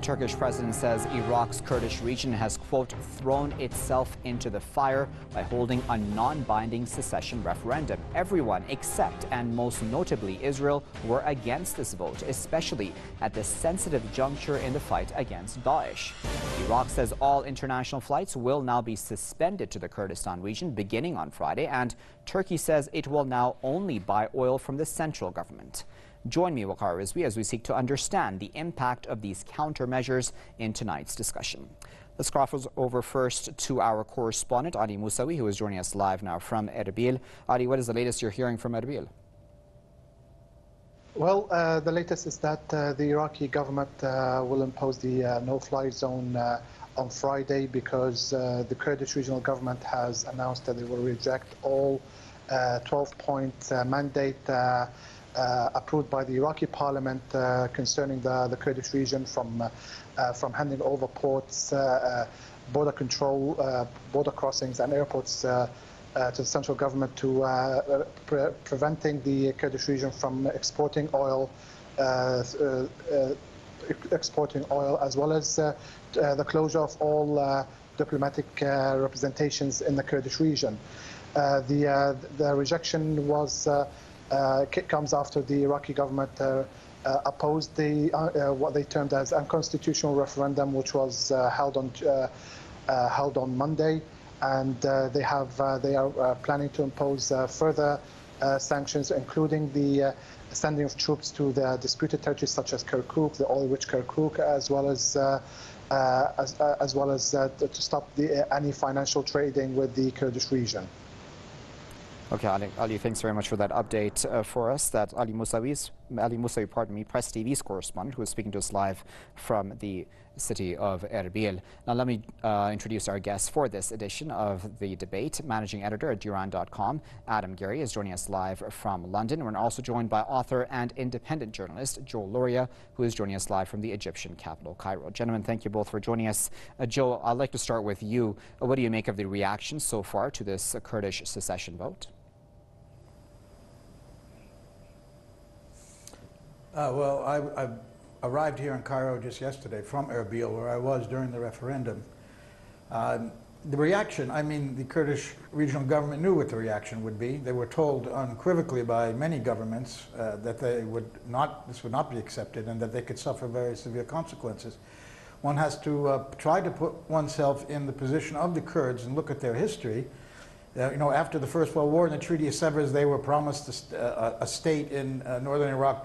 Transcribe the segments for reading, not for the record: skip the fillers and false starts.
Turkish president says Iraq's Kurdish region has, quote, thrown itself into the fire by holding a non-binding secession referendum. Everyone except, and most notably Israel, were against this vote, especially at this sensitive juncture in the fight against Daesh. Iraq says all international flights will now be suspended to the Kurdistan region beginning on Friday, and Turkey says it will now only buy oil from the central government. Join me, Waqar Rizvi, as we seek to understand the impact of these countermeasures in tonight's discussion. Let's cross over first to our correspondent, Ali Musawi, who is joining us live now from Erbil. Ali, what is the latest you're hearing from Erbil? Well, the latest is that the Iraqi government will impose the no-fly zone on Friday because the Kurdish regional government has announced that they will reject all 12-point mandate approved by the Iraqi parliament concerning the Kurdish region from handing over ports, border control, border crossings and airports to the central government, to preventing the Kurdish region from exporting oil, as well as the closure of all diplomatic representations in the Kurdish region. The rejection comes after the Iraqi government opposed what they termed as unconstitutional referendum, which was held on Monday, and they are planning to impose further sanctions, including the sending of troops to the disputed territories such as Kirkuk, the oil-rich Kirkuk, as well as to stop any financial trading with the Kurdish region. Okay, Ali, thanks very much for that update for us. That's Ali Musawi, Press TV's correspondent, who is speaking to us live from the city of Erbil. Now, let me introduce our guests for this edition of the debate. Managing editor at Duran.com, Adam Gary, is joining us live from London. We're also joined by author and independent journalist Joe Luria, who is joining us live from the Egyptian capital, Cairo. Gentlemen, thank you both for joining us. Joe, I'd like to start with you. What do you make of the reaction so far to this Kurdish secession vote? Well, I arrived here in Cairo just yesterday from Erbil, where I was during the referendum. The reaction, I mean, the Kurdish regional government knew what the reaction would be. They were told unequivocally by many governments that this would not be accepted and that they could suffer very severe consequences. One has to try to put oneself in the position of the Kurds and look at their history. You know, after the First World War and the Treaty of Sevres, they were promised a state in northern Iraq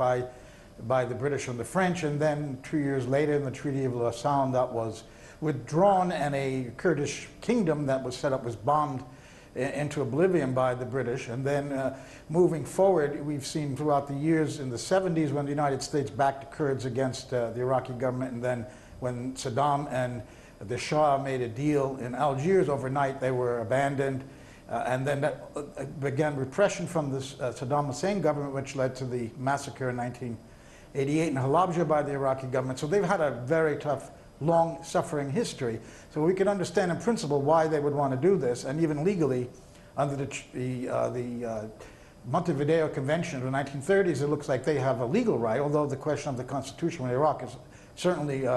by the British and the French, and then 2 years later in the Treaty of Yawashawn that was withdrawn, and a Kurdish kingdom that was set up was bombed into oblivion by the British. And then moving forward, we've seen throughout the years in the 70s when the United States backed the Kurds against the Iraqi government, and then when Saddam and the Shah made a deal in Algiers overnight, they were abandoned. And then that began repression from the Saddam Hussein government, which led to the massacre in 1988 in Halabja by the Iraqi government. So they've had a very tough, long suffering history. So we can understand in principle why they would want to do this, and even legally, under the Montevideo Convention of the 1930s, it looks like they have a legal right, although the question of the constitution in Iraq is certainly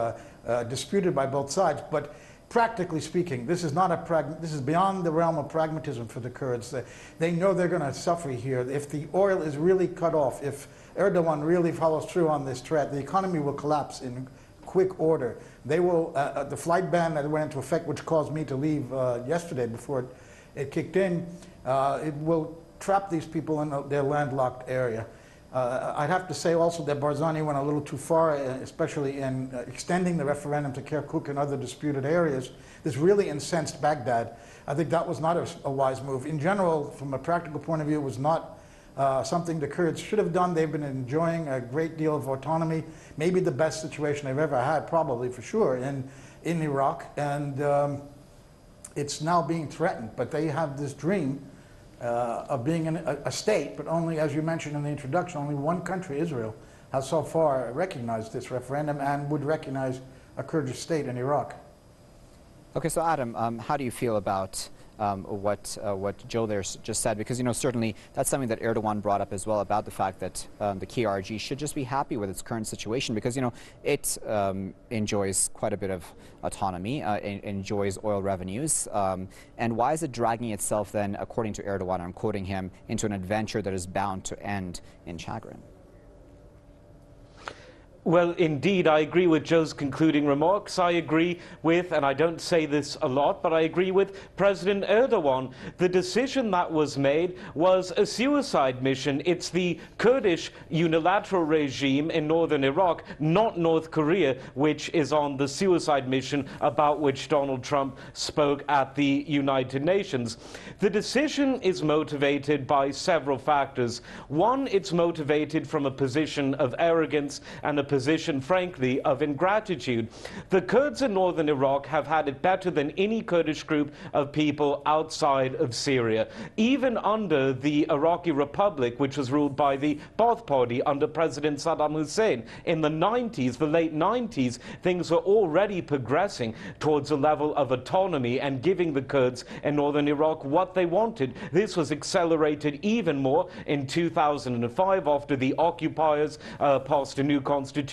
disputed by both sides. But practically speaking, this is beyond the realm of pragmatism for the Kurds. They know they're going to suffer here. If the oil is really cut off, if Erdogan really follows through on this threat, the economy will collapse in quick order. They will, the flight ban that went into effect, which caused me to leave yesterday before it kicked in, it will trap these people in their landlocked area. I'd have to say also that Barzani went a little too far, especially in extending the referendum to Kirkuk and other disputed areas. This really incensed Baghdad. I think that was not a wise move. In general, from a practical point of view, it was not something the Kurds should have done. They've been enjoying a great deal of autonomy, maybe the best situation they've ever had, probably for sure, in Iraq. And it's now being threatened. But they have this dream of being a state, but only, as you mentioned in the introduction, only one country, Israel, has so far recognized this referendum and would recognize a Kurdish state in Iraq. Okay, so Adam, how do you feel about what Joe there just said, because certainly that's something that Erdogan brought up as well, about the fact that the KRG should just be happy with its current situation, because it enjoys quite a bit of autonomy, enjoys oil revenues, and why is it dragging itself then, according to Erdogan, I'm quoting him, into an adventure that is bound to end in chagrin? Well, indeed, I agree with Joe's concluding remarks. I agree with, and I don't say this a lot, but I agree with President Erdogan. The decision that was made was a suicide mission. It's the Kurdish unilateral regime in northern Iraq, not North Korea, which is on the suicide mission about which Donald Trump spoke at the United Nations. The decision is motivated by several factors. One, it's motivated from a position of arrogance and a position, frankly, of ingratitude. The Kurds in northern Iraq have had it better than any Kurdish group of people outside of Syria. Even under the Iraqi Republic, which was ruled by the Ba'ath Party under President Saddam Hussein, in the 90s, the late 90s, things were already progressing towards a level of autonomy and giving the Kurds in northern Iraq what they wanted. This was accelerated even more in 2005 after the occupiers passed a new constitution,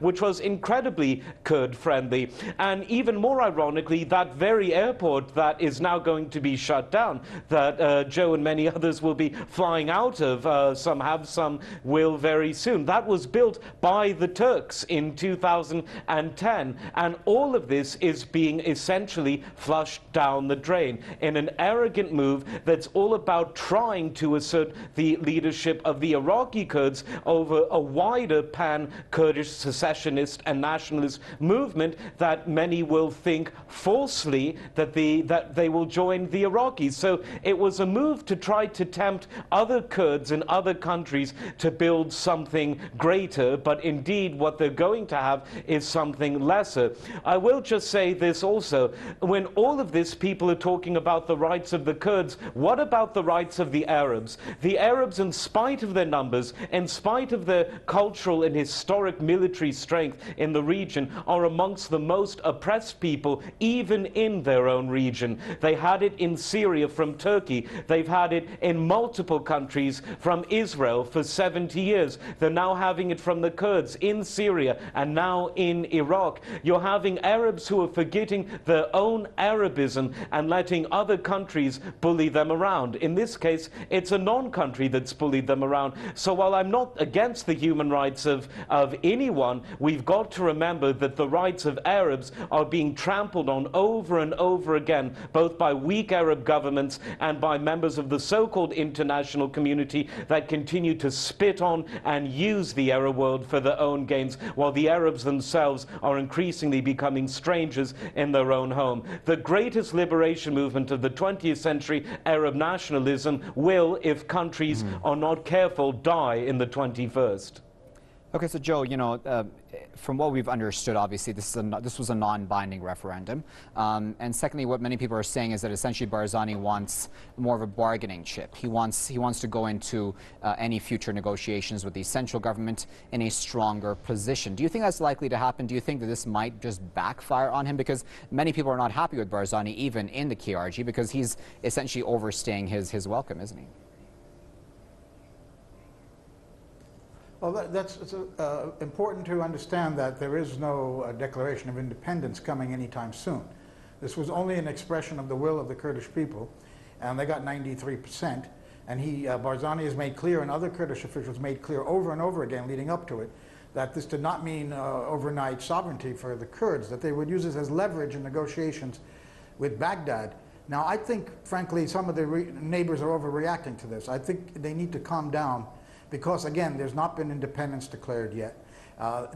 which was incredibly Kurd-friendly. And even more ironically, that very airport that is now going to be shut down, that Joe and many others will be flying out of, some have, some will very soon, that was built by the Turks in 2010. And all of this is being essentially flushed down the drain in an arrogant move that's all about trying to assert the leadership of the Iraqi Kurds over a wider pan-Kurdish secessionist and nationalist movement that many will think falsely that they will join the Iraqis. So it was a move to try to tempt other Kurds in other countries to build something greater, but indeed what they're going to have is something lesser. I will just say this also. When all of this, people are talking about the rights of the Kurds, what about the rights of the Arabs? The Arabs, in spite of their numbers, in spite of their cultural and historic military strength in the region, are amongst the most oppressed people even in their own region. They had it in Syria from Turkey. They've had it in multiple countries from Israel for 70 years. They're now having it from the Kurds in Syria and now in Iraq. You're having Arabs who are forgetting their own Arabism and letting other countries bully them around. In this case, it's a non-country that's bullied them around. So while I'm not against the human rights of anyone, we've got to remember that the rights of Arabs are being trampled on over and over again, both by weak Arab governments and by members of the so-called international community that continue to spit on and use the Arab world for their own gains, while the Arabs themselves are increasingly becoming strangers in their own home. The greatest liberation movement of the 20th century, Arab nationalism, will, if countries are not careful, die in the 21st. Okay, so Joe, from what we've understood, obviously this was a non-binding referendum, and secondly, what many people are saying is that essentially Barzani wants more of a bargaining chip. He wants to go into any future negotiations with the central government in a stronger position. Do you think that's likely to happen? Do you think that this might just backfire on him? Because many people are not happy with Barzani, even in the KRG, because he's essentially overstaying his welcome, isn't he? Well, it's important to understand that there is no declaration of independence coming anytime soon. This was only an expression of the will of the Kurdish people, and they got 93%. And Barzani has made clear, and other Kurdish officials made clear over and over again leading up to it, that this did not mean overnight sovereignty for the Kurds, that they would use this as leverage in negotiations with Baghdad. Now, I think, frankly, some of the neighbors are overreacting to this. I think they need to calm down, because, again, there's not been independence declared yet.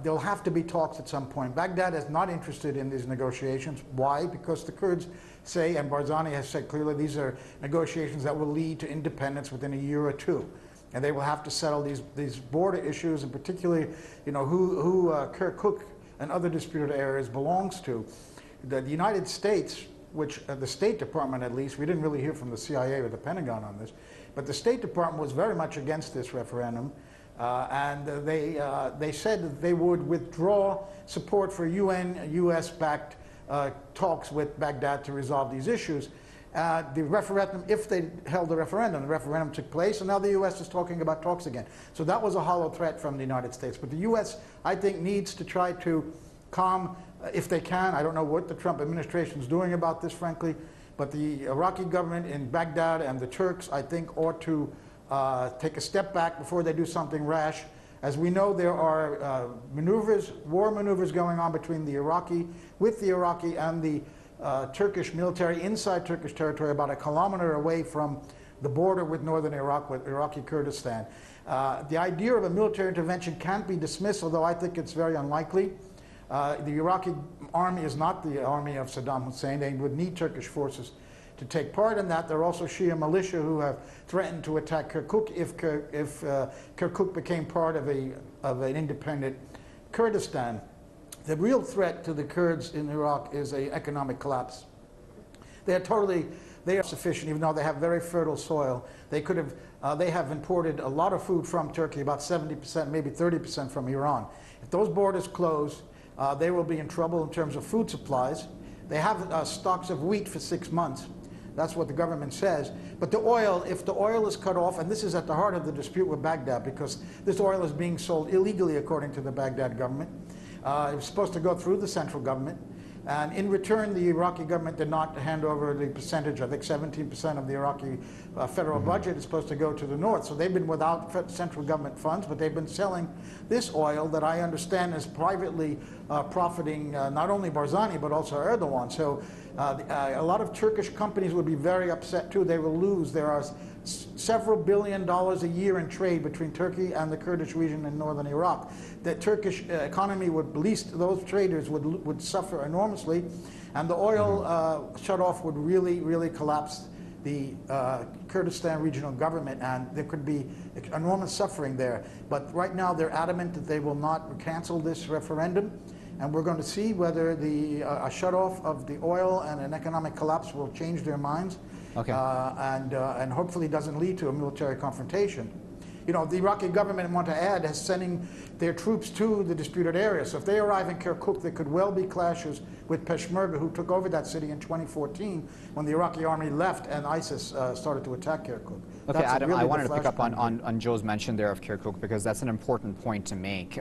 There'll have to be talks at some point. Baghdad is not interested in these negotiations. Why? Because the Kurds say, and Barzani has said clearly, these are negotiations that will lead to independence within a year or two. And they will have to settle these border issues, and particularly, who Kirkuk and other disputed areas belongs to. The United States, which the State Department at least, we didn't really hear from the CIA or the Pentagon on this, but the State Department was very much against this referendum, and they said that they would withdraw support for UN, US-backed talks with Baghdad to resolve these issues. the referendum, if they held the referendum took place, and now the U.S. is talking about talks again. So that was a hollow threat from the United States. But the U.S., I think, needs to try to calm, if they can. I don't know what the Trump administration is doing about this, frankly, but the Iraqi government in Baghdad and the Turks, I think, ought to take a step back before they do something rash. As we know, there are war maneuvers going on between the Iraqi and the Turkish military inside Turkish territory, about a kilometer away from the border with northern Iraq, with Iraqi Kurdistan. The idea of a military intervention can't be dismissed, although I think it's very unlikely. The Iraqi army is not the army of Saddam Hussein. They would need Turkish forces to take part in that. There are also Shia militia who have threatened to attack Kirkuk if Kirkuk became part of an independent Kurdistan. The real threat to the Kurds in Iraq is an economic collapse. They are sufficient, even though they have very fertile soil. They have imported a lot of food from Turkey, about 70%, maybe 30% from Iran. If those borders close, they will be in trouble in terms of food supplies. They have stocks of wheat for 6 months. That's what the government says. But the oil, if the oil is cut off, and this is at the heart of the dispute with Baghdad, because this oil is being sold illegally according to the Baghdad government. It was supposed to go through the central government. And in return, the Iraqi government did not hand over the percentage. I think 17% of the Iraqi federal budget is supposed to go to the north. So they've been without central government funds, but they've been selling this oil that I understand is privately profiting not only Barzani, but also Erdogan. So a lot of Turkish companies would be very upset too. They will lose. There are several $1 billion a year in trade between Turkey and the Kurdish region in northern Iraq. The Turkish economy would, at least those traders, would suffer enormously, and the oil shut-off would really collapse the Kurdistan regional government, and there could be enormous suffering there. But right now they're adamant that they will not cancel this referendum, and we're going to see whether a shut-off of the oil and an economic collapse will change their minds. Okay. And hopefully doesn't lead to a military confrontation. You know, the Iraqi government, I want to add, is sending their troops to the disputed area. So if they arrive in Kirkuk, there could well be clashes with Peshmerga, who took over that city in 2014 when the Iraqi army left and ISIS started to attack Kirkuk. Okay, that's Adam, really I wanted to pick up on Joe's mention there of Kirkuk, because that's an important point to make.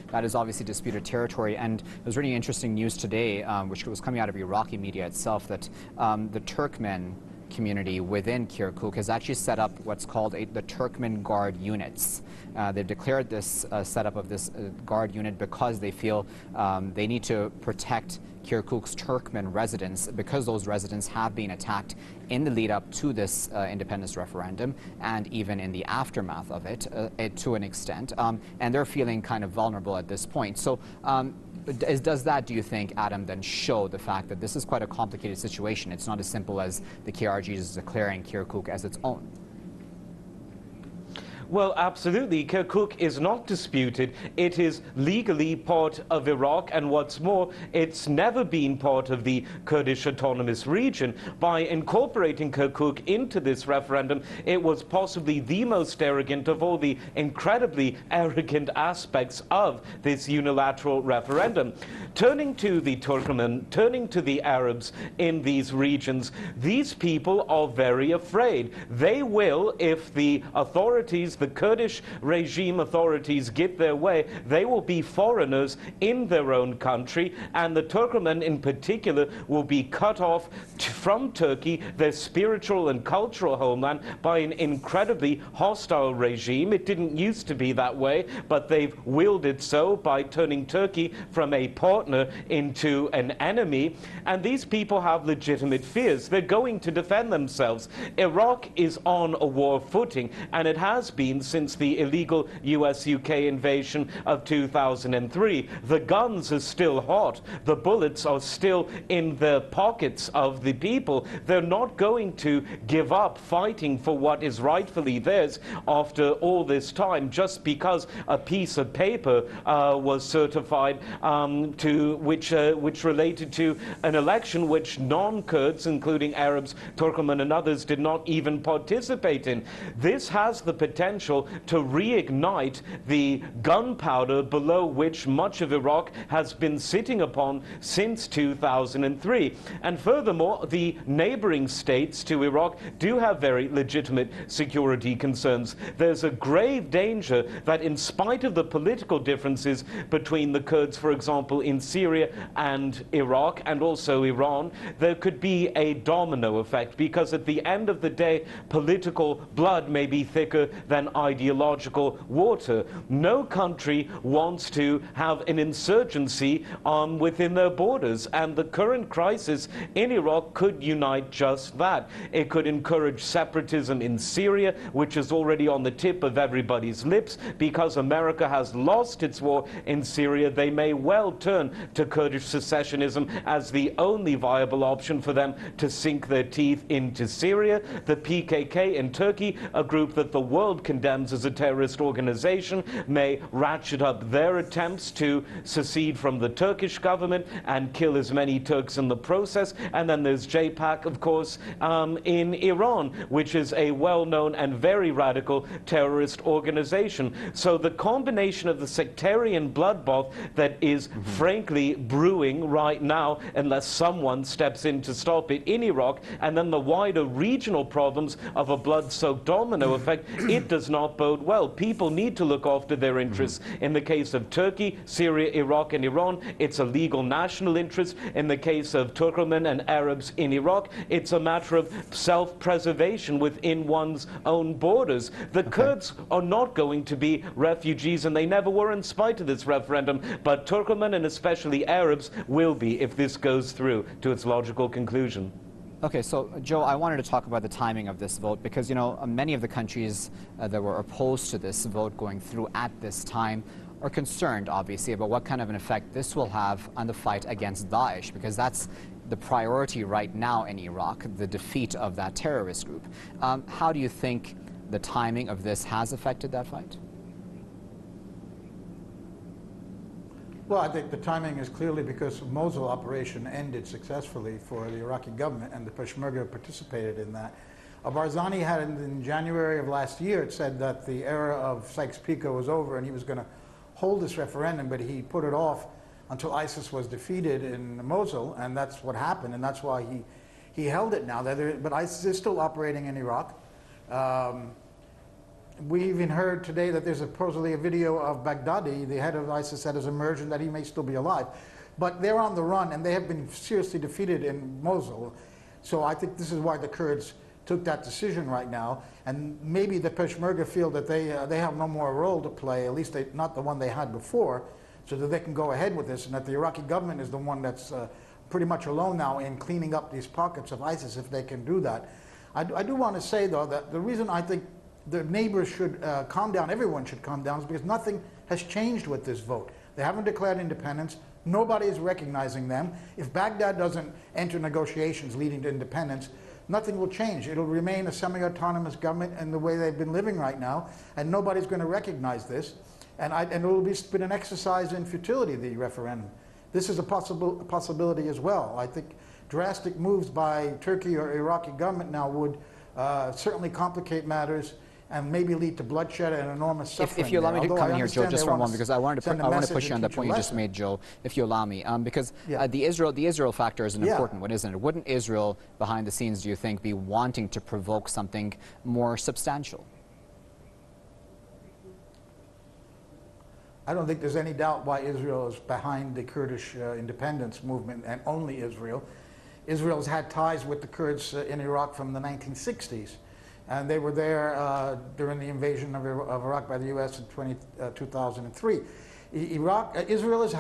That is obviously disputed territory, and it was really interesting news today, which was coming out of Iraqi media itself, that the Turkmen community within Kirkuk has actually set up what's called the Turkmen Guard units. They've declared this setup of this guard unit because they feel they need to protect Kirkuk's Turkmen residents, because those residents have been attacked in the lead up to this independence referendum and even in the aftermath of it to an extent. And they're feeling kind of vulnerable at this point. So does that, do you think, Adam, then show the fact that this is quite a complicated situation? It's not as simple as the KRG is declaring Kirkuk as its own. Well, absolutely. Kirkuk is not disputed. It is legally part of Iraq, and what's more, it's never been part of the Kurdish Autonomous Region. By incorporating Kirkuk into this referendum, it was possibly the most arrogant of all the incredibly arrogant aspects of this unilateral referendum. Turning to the Turkmen, turning to the Arabs in these regions, these people are very afraid. They will, if the authorities, the Kurdish regime authorities, get their way, they will be foreigners in their own country, and the Turkmen in particular will be cut off from Turkey, their spiritual and cultural homeland, by an incredibly hostile regime. It didn't used to be that way, but they've willed it so by turning Turkey from a partner into an enemy, and these people have legitimate fears. They're going to defend themselves. Iraq is on a war footing, and it has been since the illegal US-UK invasion of 2003. The guns are still hot. The bullets are still in the pockets of the people. They're not going to give up fighting for what is rightfully theirs after all this time, just because a piece of paper was certified which related to an election which non-Kurds, including Arabs, Turkmen and others, did not even participate in. This has the potential essential to reignite the gunpowder below which much of Iraq has been sitting upon since 2003. And furthermore, the neighboring states to Iraq do have very legitimate security concerns. There's a grave danger that in spite of the political differences between the Kurds, for example, in Syria and Iraq and also Iran, there could be a domino effect, because at the end of the day, political blood may be thicker than ideological water. No country wants to have an insurgency within their borders, and the current crisis in Iraq could unite just that. It could encourage separatism in Syria, which is already on the tip of everybody's lips. Because America has lost its war in Syria, they may well turn to Kurdish secessionism as the only viable option for them to sink their teeth into Syria. The PKK in Turkey, a group that the world condemns as a terrorist organization, may ratchet up their attempts to secede from the Turkish government and kill as many Turks in the process. And then there's JPAC, of course, in Iran, which is a well-known and very radical terrorist organization. So the combination of the sectarian bloodbath that is frankly brewing right now, unless someone steps in to stop it in Iraq, and then the wider regional problems of a blood-soaked domino effect, it does not bode well. People need to look after their interests. In the case of Turkey, Syria, Iraq, and Iran, it's a legal national interest. In the case of Turkmen and Arabs in Iraq, it's a matter of self-preservation within one's own borders. The Kurds are not going to be refugees, and they never were in spite of this referendum, but Turkmen and especially Arabs will be if this goes through to its logical conclusion. Okay, so Joe, I wanted to talk about the timing of this vote because, you know, many of the countries that were opposed to this vote going through at this time are concerned, obviously, about what kind of an effect this will have on the fight against Daesh, because that's the priority right now in Iraq, the defeat of that terrorist group. How do you think the timing of this has affected that fight? Well, I think the timing is clearly because Mosul operation ended successfully for the Iraqi government, and the Peshmerga participated in that. Barzani had in January of last year, it said that the era of Sykes-Picot was over and he was going to hold this referendum, but he put it off until ISIS was defeated in Mosul, and that's what happened, and that's why he held it now. But ISIS is still operating in Iraq. We even heard today that there's supposedly a video of Baghdadi, the head of ISIS, that has emerged and that he may still be alive. But they're on the run, and they have been seriously defeated in Mosul. So I think this is why the Kurds took that decision right now. And maybe the Peshmerga feel that they have no more role to play, at least not the one they had before, so that they can go ahead with this, and that the Iraqi government is the one that's pretty much alone now in cleaning up these pockets of ISIS if they can do that. I do want to say, though, that the reason I think the neighbors should calm down, everyone should calm down, is because nothing has changed with this vote. They haven't declared independence. Nobody is recognizing them. If Baghdad doesn't enter negotiations leading to independence, nothing will change. It'll remain a semi-autonomous government in the way they've been living right now, and nobody's going to recognize this. And it will be been an exercise in futility, the referendum. This is a possibility as well. I think drastic moves by Turkey or Iraqi government now would certainly complicate matters and maybe lead to bloodshed and enormous suffering. If you allow me to come in here, Joe, just for a moment, because I want to push you on the point you just made, Joe, if you allow me, because the Israel factor is an important one, isn't it? Wouldn't Israel, behind the scenes, do you think, be wanting to provoke something more substantial? I don't think there's any doubt why Israel is behind the Kurdish independence movement, and only Israel. Israel's had ties with the Kurds in Iraq from the 1960s. And they were there during the invasion of Iraq by the U.S. in 2003. Israel has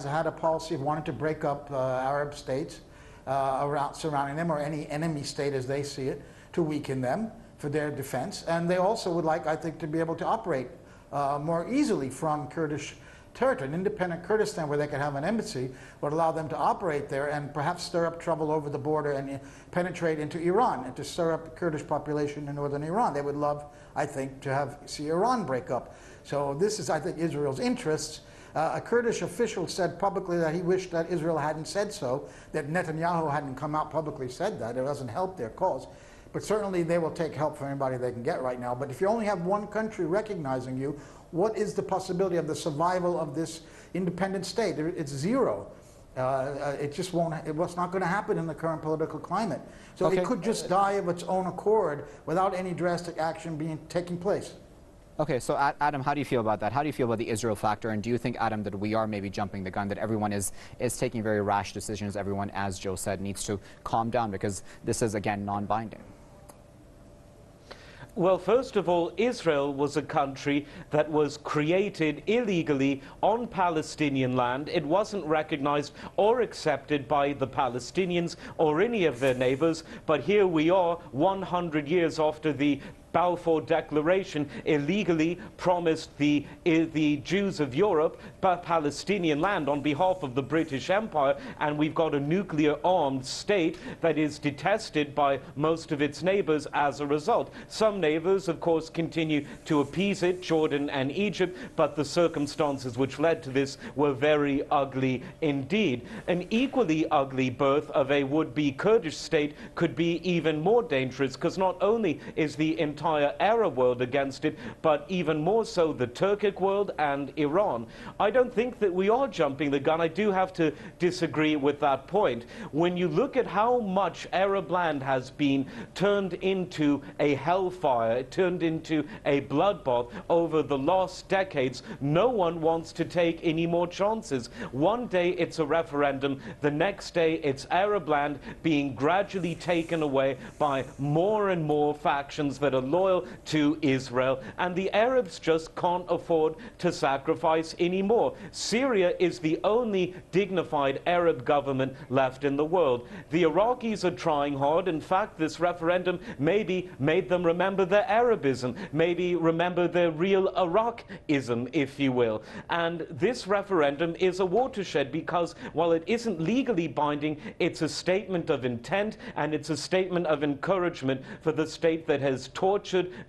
had a policy of wanting to break up Arab states surrounding them, or any enemy state as they see it, to weaken them for their defense. And they also would like, I think, to be able to operate more easily from Kurdish territory. An independent Kurdistan where they could have an embassy would allow them to operate there and perhaps stir up trouble over the border and penetrate into Iran and to stir up the Kurdish population in northern Iran. They would love, I think, to see Iran break up. So this is, I think, Israel's interests. A Kurdish official said publicly that he wished that Israel hadn't said so, that Netanyahu hadn't come out publicly said that. It doesn't help their cause. but certainly they will take help from anybody they can get right now. But if you only have one country recognizing you, what is the possibility of the survival of this independent state? It's zero. It just won't, it's not going to happen in the current political climate. So okay. It could just die of its own accord without any drastic action taking place. Okay, so Adam, how do you feel about that? How do you feel about the Israel factor? And do you think, Adam, that we are maybe jumping the gun, that everyone is taking very rash decisions? Everyone, as Joe said, needs to calm down because this is, again, non-binding. Well, first of all, Israel was a country that was created illegally on Palestinian land. It wasn't recognized or accepted by the Palestinians or any of their neighbors. But here we are, 100 years after the Balfour Declaration illegally promised the Jews of Europe Palestinian land on behalf of the British Empire, and we've got a nuclear-armed state that is detested by most of its neighbors as a result. Some neighbors, of course, continue to appease it, Jordan and Egypt, but the circumstances which led to this were very ugly indeed. An equally ugly birth of a would-be Kurdish state could be even more dangerous, because not only is the entire Arab world against it, but even more so the Turkic world and Iran. I don't think that we are jumping the gun. I do have to disagree with that point. When you look at how much Arab land has been turned into a hellfire, turned into a bloodbath over the last decades, no one wants to take any more chances. One day it's a referendum, the next day it's Arab land being gradually taken away by more and more factions that are loyal to Israel, and the Arabs just can't afford to sacrifice anymore. Syria is the only dignified Arab government left in the world. The Iraqis are trying hard. In fact, this referendum maybe made them remember their Arabism, maybe remember their real Iraqism, if you will. And this referendum is a watershed because while it isn't legally binding, it's a statement of intent, and it's a statement of encouragement for the state that has tortured,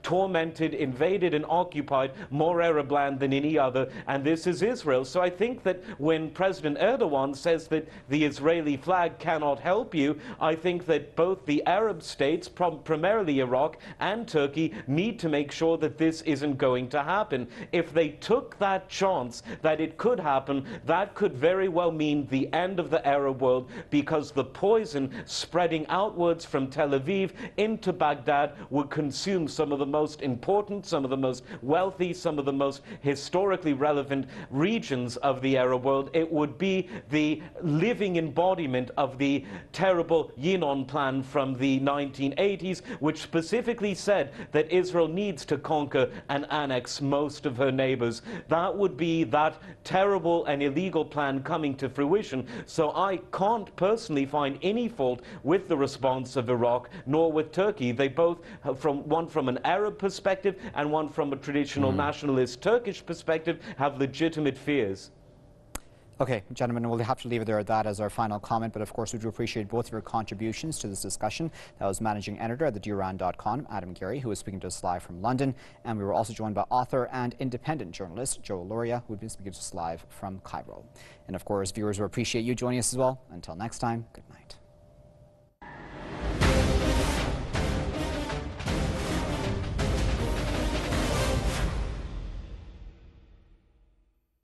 tormented, invaded, and occupied more Arab land than any other, and this is Israel. So I think that when President Erdogan says that the Israeli flag cannot help you, I think that both the Arab states, primarily Iraq and Turkey, need to make sure that this isn't going to happen. If they took that chance that it could happen, that could very well mean the end of the Arab world, because the poison spreading outwards from Tel Aviv into Baghdad would consume some of the most important, some of the most wealthy, some of the most historically relevant regions of the Arab world. It would be the living embodiment of the terrible Yinon plan from the 1980s, which specifically said that Israel needs to conquer and annex most of her neighbors. That would be that terrible and illegal plan coming to fruition. So I can't personally find any fault with the response of Iraq nor with Turkey. They both, one from an Arab perspective and one from a traditional nationalist Turkish perspective, have legitimate fears. Okay, gentlemen, we'll have to leave it there at that as our final comment, but of course we do appreciate both of your contributions to this discussion. That was managing editor at theduran.com, Adam Gary, who was speaking to us live from London, and we were also joined by author and independent journalist Joe Loria, who had been speaking to us live from Cairo. And of course, viewers, we appreciate you joining us as well. Until next time, good night.